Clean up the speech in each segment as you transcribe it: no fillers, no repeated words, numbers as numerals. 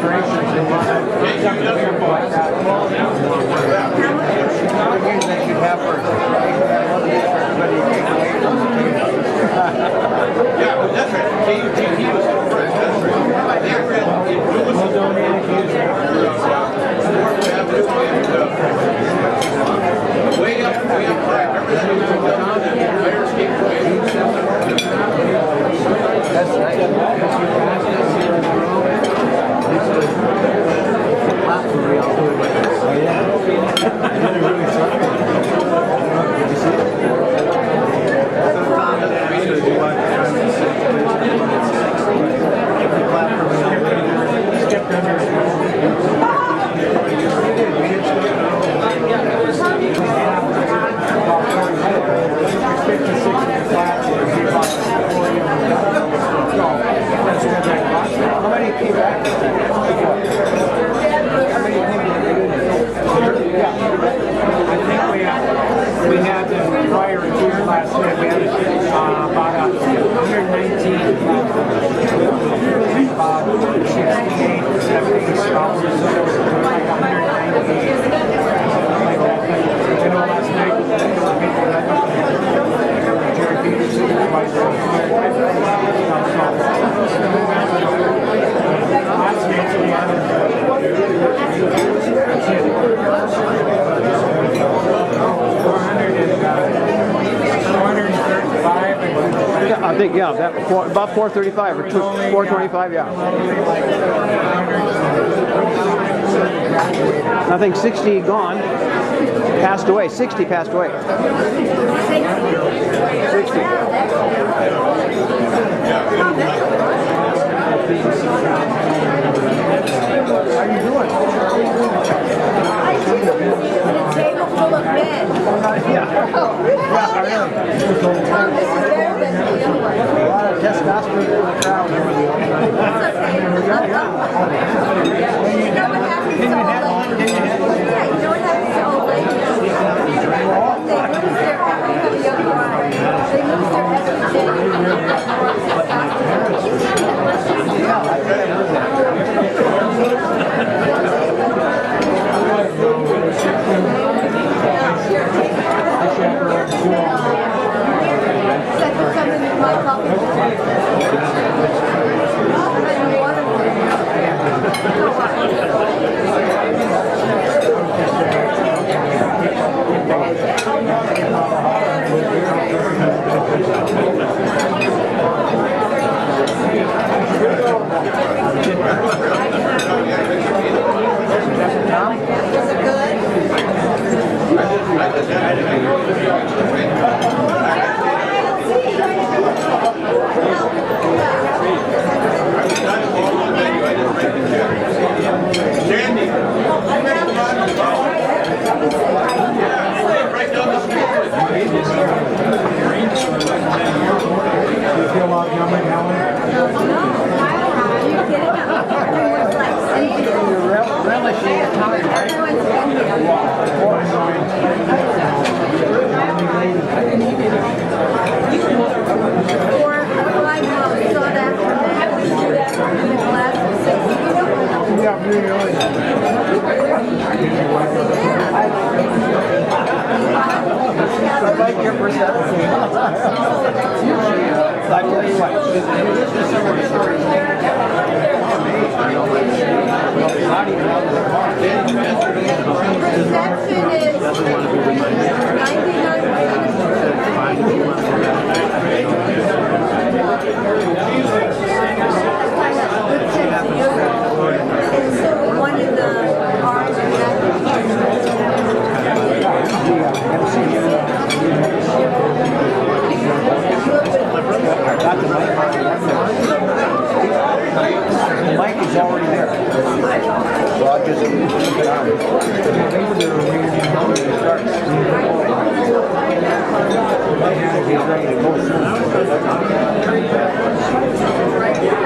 decorations. They should have for everybody take away from the table. Yeah, that's right. KUTT was correct. That's right. We'll donate a huge way up front. Remember that we took down the fire escape way? That's right. Oh yeah. Did you see it? Skipped under. How many people? We had the prior year last year, we had about 119, about 68, 70 scholars, so like 198. You know, last night, Jerry Peterson, last I think, yeah, about 435 or 425, yeah. I think 60 gone, passed away. 60 passed away. 60. how are you doing? A table full of men. This is better than the other one. A lot of testosterone in the crowd. That's okay. You know what happens to old ladies? Yeah, you know what happens to old ladies? They lose their young bride. They lose their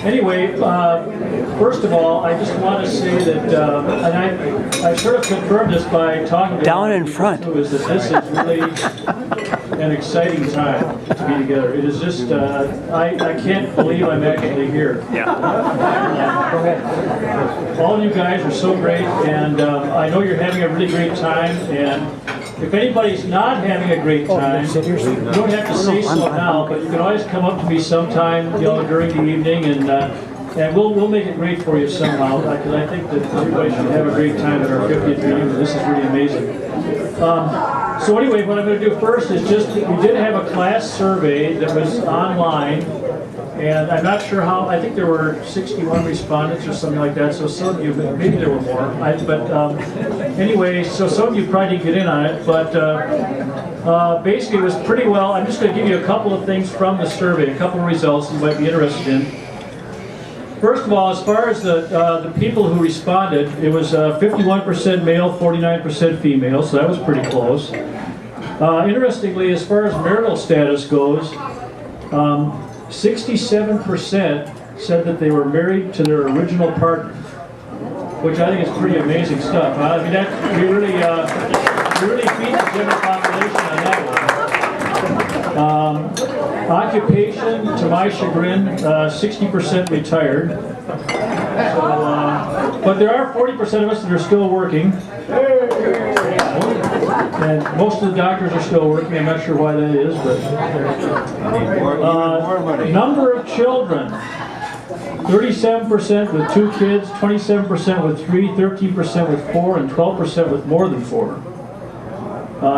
Anyway, first of all, I just want to say that, and I sort of confirmed this by talking to Down in front. too, is that this is really an exciting time to be together. It is just, I can't believe I'm actually here. All of you guys are so great, and I know you're having a really great time, and if anybody's not having a great time, you don't have to say so now, but you can always come up to me sometime, during the evening, and we'll make it great for you somehow, because I think that everybody should have a great time at our 50th reunion. This is really amazing. So anyway, what I'm going to do first is just, we did have a class survey that was online, and I'm not sure how, I think there were 61 respondents or something like that, so some of you, maybe there were more, anyway, so some of you probably didn't get in on it, but basically it was pretty well. I'm just going to give you a couple of things from the survey, a couple of results you might be interested in. First of all, as far as the people who responded, it was 51% male, 49% female, so that was pretty close. Interestingly, as far as marital status goes, 67% said that they were married to their original partner, which I think is pretty amazing stuff. I mean, that we really beat the general population on that one. Occupation, to my chagrin, 60% retired. So, but there are 40% of us that are still working. And most of the doctors are still working. I'm not sure why that is, but number of children: 37% with 2 kids, 27% with 3, 13% with 4, and 12% with more than 4.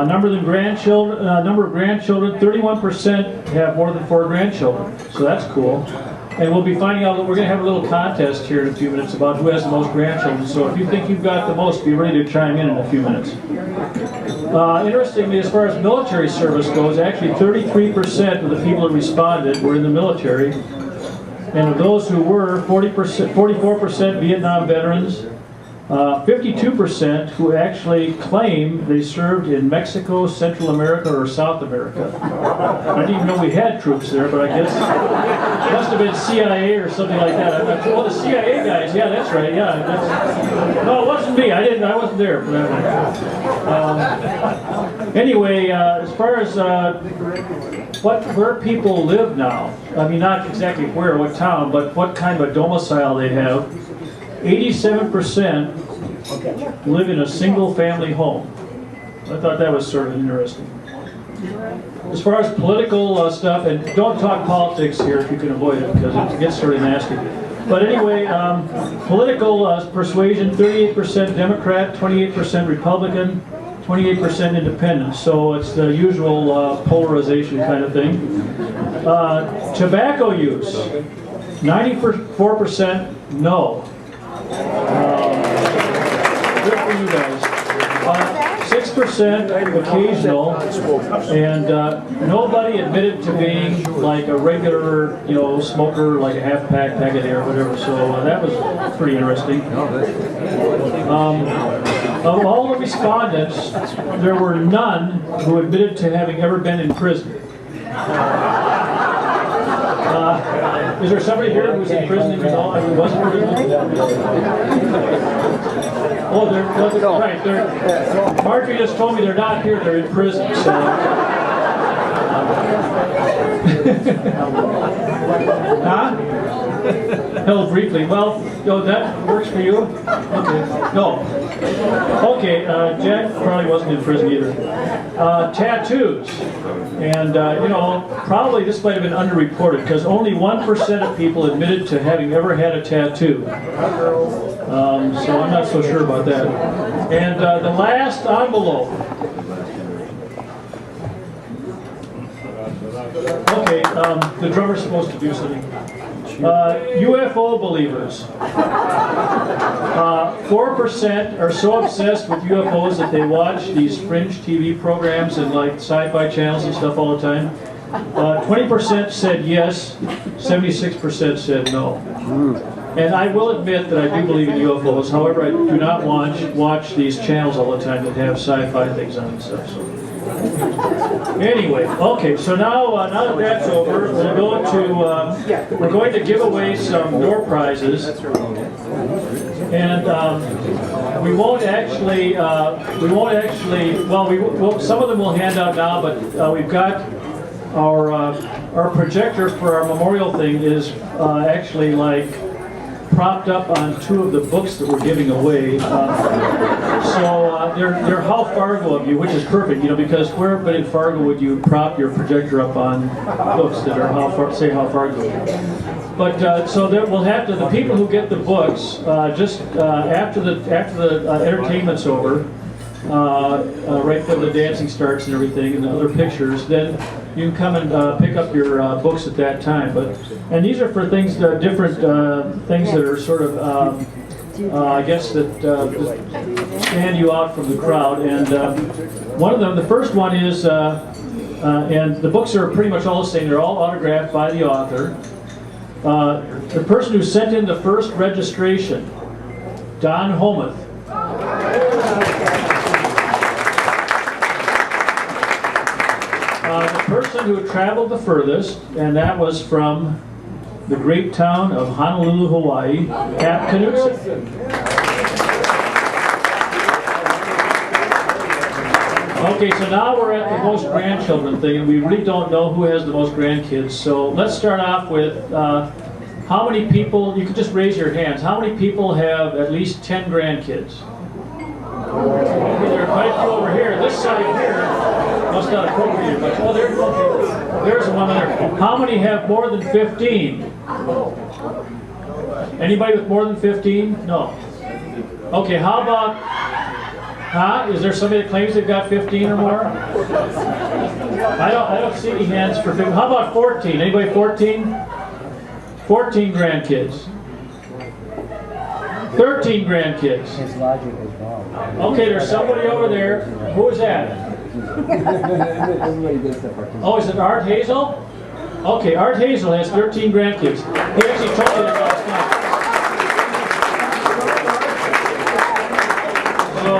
Number of grandchildren: 31% have more than 4 grandchildren. So that's cool. And we'll be finding out that we're going to have a little contest here in a few minutes about who has the most grandchildren. So if you think you've got the most, be ready to chime in a few minutes. Interestingly, as far as military service goes, actually 33% of the people who responded were in the military. And of those who were, 44% Vietnam veterans, 52% who actually claim they served in Mexico, Central America, or South America. I didn't even know we had troops there, but I guess it must have been CIA or something like that. Oh, the CIA guys, yeah, that's right, yeah. No, it wasn't me. I wasn't there for that one. Anyway, as far as where people live now, I mean, not exactly where, what town, but what kind of a domicile they have. 87% live in a single-family home. I thought that was sort of interesting. As far as political stuff, and don't talk politics here if you can avoid it, because it gets sort of nasty. But anyway, political persuasion: 38% Democrat, 28% Republican, 28% Independent. So it's the usual polarization kind of thing. Tobacco use: 94% no. Good for you guys. 6% occasional, and nobody admitted to being like a regular, smoker, like a half pack a day or whatever. So that was pretty interesting. Of all the respondents, there were none who admitted to having ever been in prison. Is there somebody here who's in prison who wasn't in prison? Oh, they're right. Marjorie just told me they're not here. They're in prison. So. Huh? Held briefly. Well, that works for you. Okay. No. Okay. Jack probably wasn't in prison either. Tattoos. And, probably this might have been underreported because only 1% of people admitted to having ever had a tattoo. So I'm not so sure about that. And the last envelope. Okay, the drummer's supposed to do something. UFO believers. 4% are so obsessed with UFOs that they watch these fringe TV programs and like sci-fi channels and stuff all the time. 20% said yes, 76% said no. And I will admit that I do believe in UFOs. However, I do not watch these channels all the time that have sci-fi things on and stuff. So. Anyway, okay, so now that that's over, we'll go to, we're going to give away some door prizes. And we won't actually, well, some of them we'll hand out now, but we've got our projector for our memorial thing is actually like propped up on two of the books that we're giving away. So they're how Fargo of you, which is perfect, you know, because where but in Fargo would you prop your projector up on books that are how Fargo? But so there we'll have to, the people who get the books, just after the entertainment's over, right when the dancing starts and everything and the other pictures, then you can come and pick up your books at that time. And these are for things, different things that are sort of, I guess that stand you out from the crowd. And one of them, the first one is, and the books are pretty much all the same. They're all autographed by the author. The person who sent in the first registration, Don Homuth. The person who traveled the furthest, and that was from the great town of Honolulu, Hawaii, Cap Knutson. Okay, so now we're at the most grandchildren thing, and we really don't know who has the most grandkids. So let's start off with how many people, you can just raise your hands, how many people have at least 10 grandkids? Okay, there are quite a few over here. This side here must not appropriate much. Oh, there's one there. How many have more than 15? Anybody with more than 15? No. Okay, how about, is there somebody that claims they've got 15 or more? I don't see any hands for 15. How about 14? Anybody 14? 14 grandkids. 13 grandkids. His logic is wrong. Okay, there's somebody over there. Who is that? Oh, is it Art Hazel? Okay, Art Hazel has 13 grandkids. He actually told me that last night. So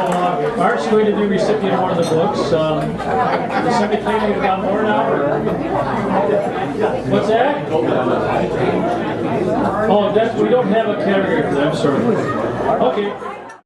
Art's going to be recipient of one of the books. Is somebody claiming about more now? Or? What's that? Oh, we don't have a category for that, sorry. Okay.